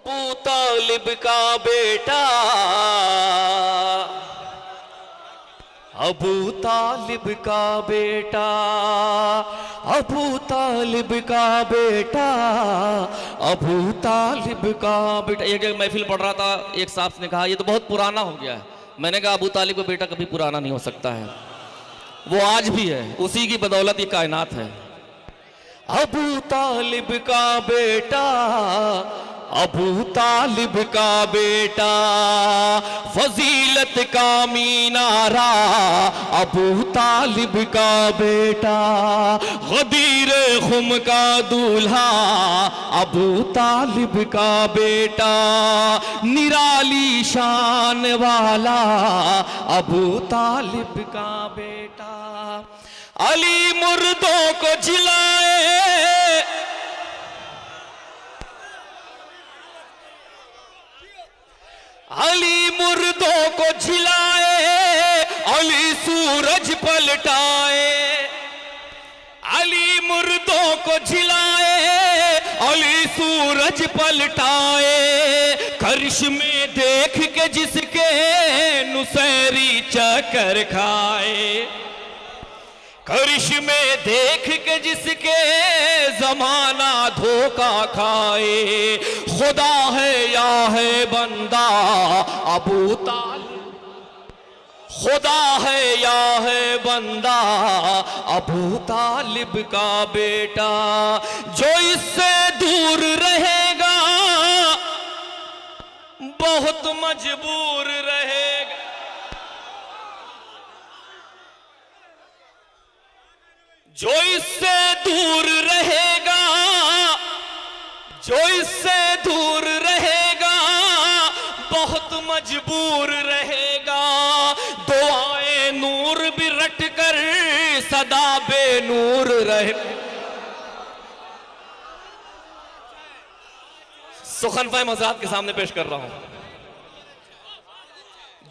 अबू तालिब का बेटा, अबू तालिब का बेटा, अबू तालिब का बेटा, अबू तालिब का बेटा। एक महफिल पढ़ रहा था, एक साहब ने कहा ये तो बहुत पुराना हो गया है। मैंने कहा अबू तालिब का बेटा कभी पुराना नहीं हो सकता है, वो आज भी है, उसी की बदौलत ये कायनात है। अबू तालिब का बेटा, अबू तालिब का बेटा, फजीलत का मीनारा, अबू तालिब का बेटा, गदीर खुम का दूल्हा, अबू तालिब का बेटा, निराली शान वाला, अबू तालिब का बेटा। अली मुर्दों को जिलाए, अली मुर्दों को झिलाए, अली सूरज पलटाए, अली मुर्दों को झिलाए, अली सूरज पलटाए, करिश्मे देख के जिसके नुसैरी चक्कर खाए, करिश्मे देख के जिसके जमाना धोखा खाए, खुदा है या है बंदा अबू तालिब, खुदा है या है बंदा अबू तालिब का बेटा। जो इससे दूर रहेगा बहुत मजबूर रहेगा, जो इससे दूर रहेगा, जो इससे दूर रहेगा बहुत मजबूर रहेगा। दुआए नूर भी रट कर सदा बेनूर रहे। सुखनफा मज़ाद के सामने पेश कर रहा हूं।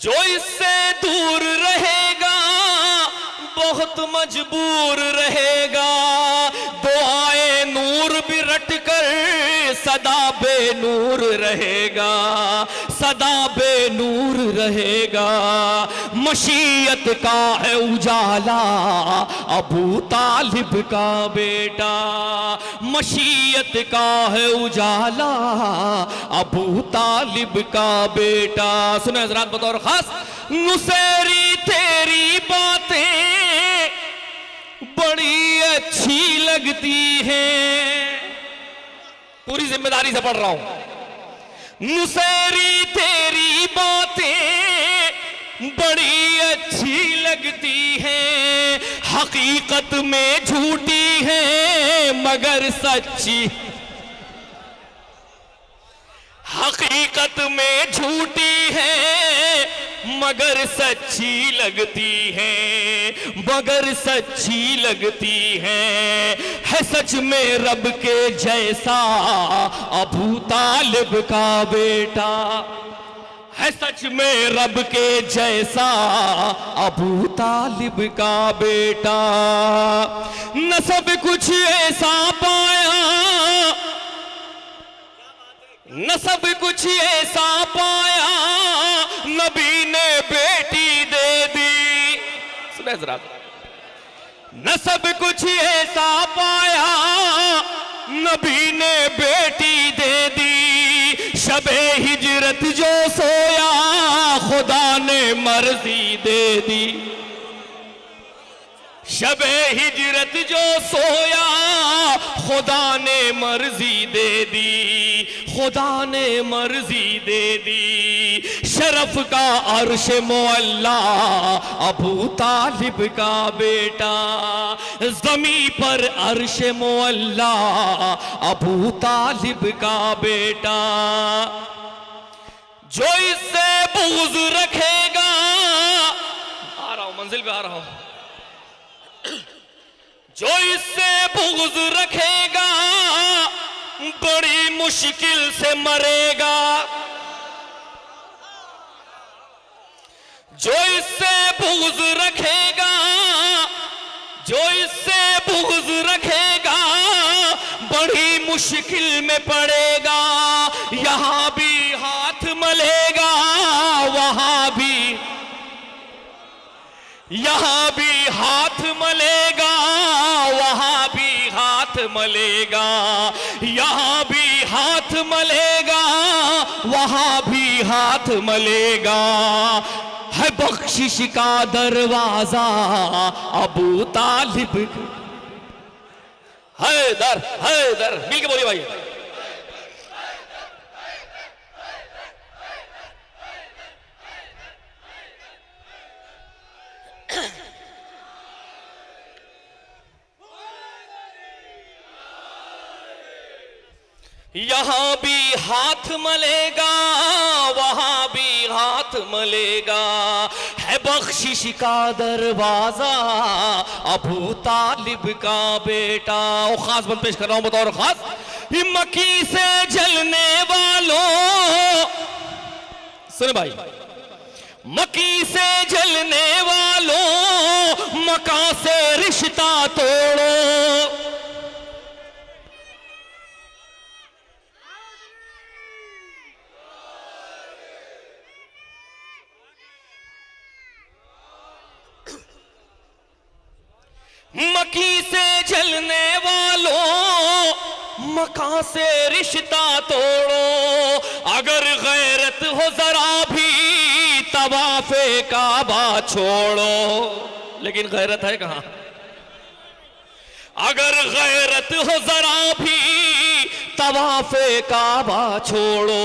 जो इससे दूर रहेगा बहुत मजबूर रहेगा, दुआए नूर भी रट कर सदा बेनूर रहेगा, सदा बेनूर रहेगा। मशीयत का है उजाला अबू तालिब का बेटा, मशीयत का है उजाला अबू तालिब का बेटा। सुने हज़रात बतौर खास, नुसैरी तेरी बातें बड़ी अच्छी लगती हैं, पूरी जिम्मेदारी से पढ़ रहा हूं। नुसैरी तेरी बातें बड़ी अच्छी लगती हैं, हकीकत में झूठी है मगर सच्ची, हकीकत में झूठी है मगर सच्ची लगती है, मगर सच्ची लगती है सच में रब के जैसा अबू तालिब का बेटा, है सच में रब के जैसा अबू तालिब का बेटा। न सब कुछ ऐसा पाया, न सब कुछ ऐसा पाया, नबी ने बेटी दे दी। सुने जरा, न सब कुछ ऐसा पाया, नबी ने बेटी दे दी। शबे हिजरत जो सोया खुदा ने मर्जी दे दी, शबे हिजरत जो सोया खुदा ने मर्जी दे दी, खुदा ने मर्जी दे दी। शरफ का अर्श मुअल्ला अबू तालिब का बेटा, ज़मीं पर अर्श मुअल्ला अबू तालिब का बेटा। जो इससे बुग़्ज़ रखेगा, आ रहा हूं, मंजिल पे आ रहा हूं, जो इससे बुग़्ज़ रखेगा बड़ी मुश्किल से मरेगा, जो इससे बुग़्ज़ रखेगा, जो इससे बुग़्ज़ रखेगा बड़ी मुश्किल में पड़ेगा। यहाँ भी हाथ मलेगा वहां भी, यहाँ भी हाथ मलेगा वहां भी हाथ मलेगा, यहाँ भी हाथ मलेगा वहां भी हाथ मलेगा। है बख्शिश का दरवाजा अबू तालिब, हैदर हैदर, मिल के बोलिए भाई। यहाँ भी हाथ मलेगा वहां भी हाथ मलेगा। है बख्शिश का दरवाजा अबू तालिब का बेटा। और खास बंद पेश कर रहा हूं, बतौर खास, मक्की से जलने वालों, सुन भाई, मक्की से जलने वालों मक्का से रिश्ता तोड़ो। मक्की से जलने वालों मक्का से रिश्ता तोड़ो। अगर गैरत हो जरा भी तवाफे काबा छोड़ो। लेकिन गैरत है कहां? अगर गैरत हो जरा भी तवाफे काबा छोड़ो,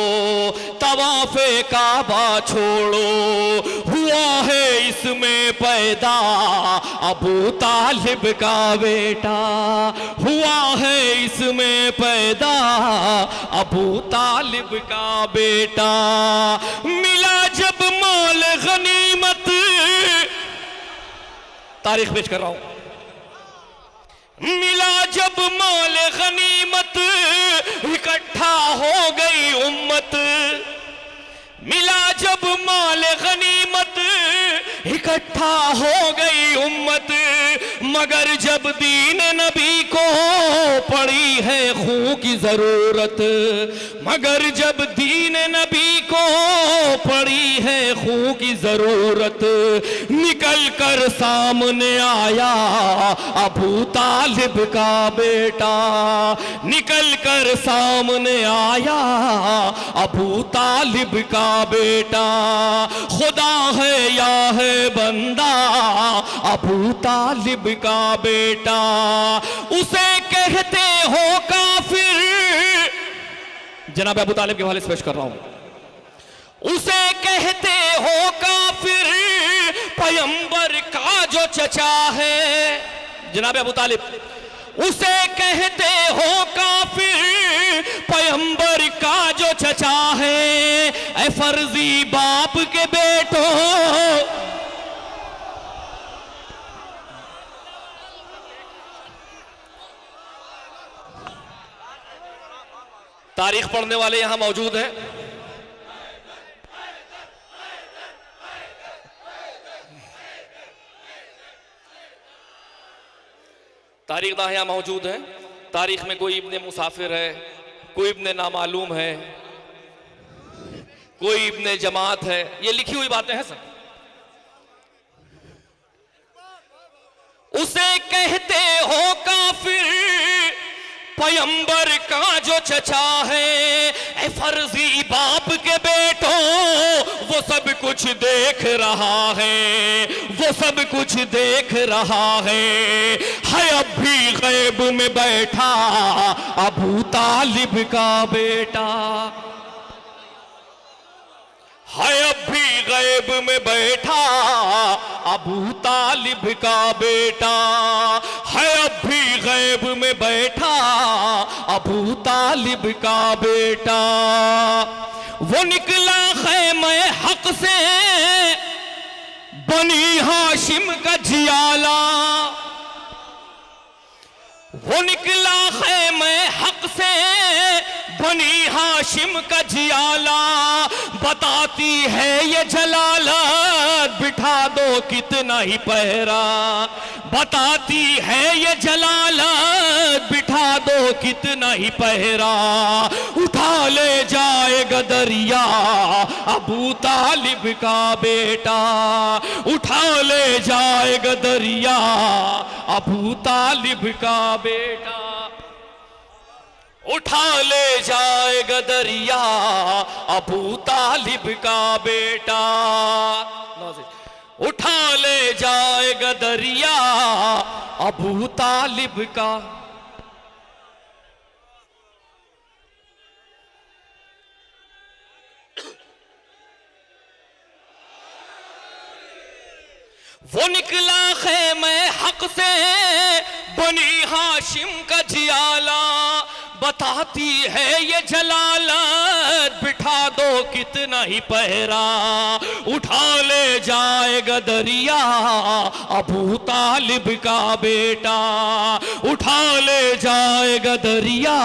तवाफे काबा छोड़ो। हुआ है इसमें पैदा अबू तालिब का बेटा, हुआ है इसमें पैदा अबू तालिब का बेटा। मिला जब माल गनीमत, तारीख पेश कर रहा हूं, मिला जब माल गनीमत इकट्ठा हो गई उम्मत। मिला जब माल गनीमत इकट्ठा हो गई उम्मत। मगर जब दीन नबी को पड़ी है खून की जरूरत, मगर जब दीन नबी को पड़ी है खून की जरूरत, निकल कर सामने आया अबू तालिब का बेटा। निकल कर सामने आया अबू तालिब का बेटा। खुदा है या है बंदा अबू तालिब का बेटा। उसे कहते हो काफिर, जनाब अबू तालिब के हवाले से पेश कर रहा हूं। उसे कहते हो काफिर पैगंबर का जो चचा है, जनाब अबू तालिब, उसे कहते हो काफिर पैगंबर का जो चचा है। ऐ फर्जी बाप के बेटो, तारीख पढ़ने वाले यहां मौजूद हैं। तारीख दाह यहां मौजूद है। तारीख में कोई इब्ने मुसाफिर है, कोई इब्ने नामालूम है, कोई इब्ने जमात है, ये लिखी हुई बातें हैं सब। उसे कहते हो काफिर पैगंबर का जो चचा है। ऐ फर्जी बाप के बेटो, वो सब कुछ देख रहा है, वो सब कुछ देख रहा है अब भी गैब में बैठा अबू तालिब का बेटा। है अब भी गैब में बैठा अबू तालिब का बेटा। है अब भी गैब में बैठा अबू तालिब का बेटा। वो निकला खैमे हक से बनी हाशिम का जियाला। वो निकला खैमे हक से बनी हाशिम का जियाला, बताती है ये जलालत, बिठा दो कितना ही पहरा। बताती है ये जलालत, बिठा दो कितना ही पहरा। उठा ले जाएगा दरिया अबू तालिब का बेटा, उठा ले जाएगा दरिया अबू तालिब का बेटा। उठा ले जाएगा दरिया अबू तालिब का बेटा। उठा ले जाएगा दरिया अबू तालिब का। वो निकला ख़ैमे हक से बनी हाशिम का जियाला, बताती है ये जलालत, बिठा दो कितना ही पहरा। उठा ले जाएगा दरिया अबू तालिब का बेटा, उठा ले जाएगा दरिया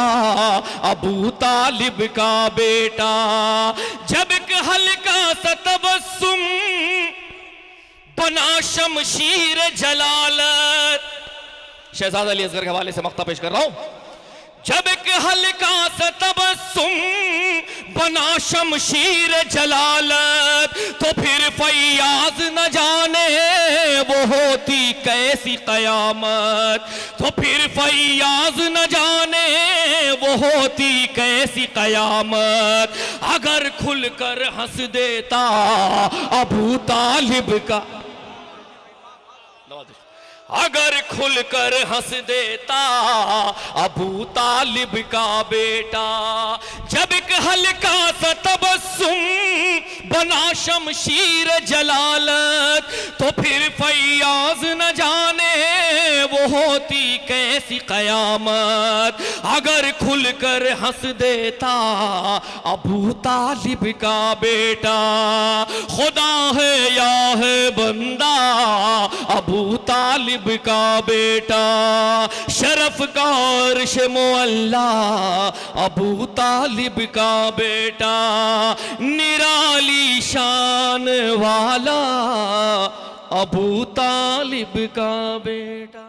अबू तालिब का बेटा। जब एक हल्का सा तबस्सुम बना शमशीर जलालत। शहजादा अली असगर के हवाले से मक्ता पेश कर रहा हूं। जब एक हल्का सा तबस्सुम बना शमशीर जलालत, तो फिर फैयाज न जाने वो होती कैसी कयामत। तो फिर फैयाज न जाने वो होती कैसी कयामत। अगर खुलकर हंस देता अबू तालिब का, अगर खुलकर हंस देता अबू तालिब का बेटा। जब एक हल्का सा तबस्सुम बना शमशीर जलालत, तो फिर फैयाज न जाने वो होती कैसी कयामत। अगर खुलकर हंस देता अबू तालिब का बेटा। खुदा है या है बंदा अबू तालिब का बेटा, शरफ का अर्श मुअल्ला अबू तालिब का बेटा। निराली शान वाला अबू तालिब का बेटा।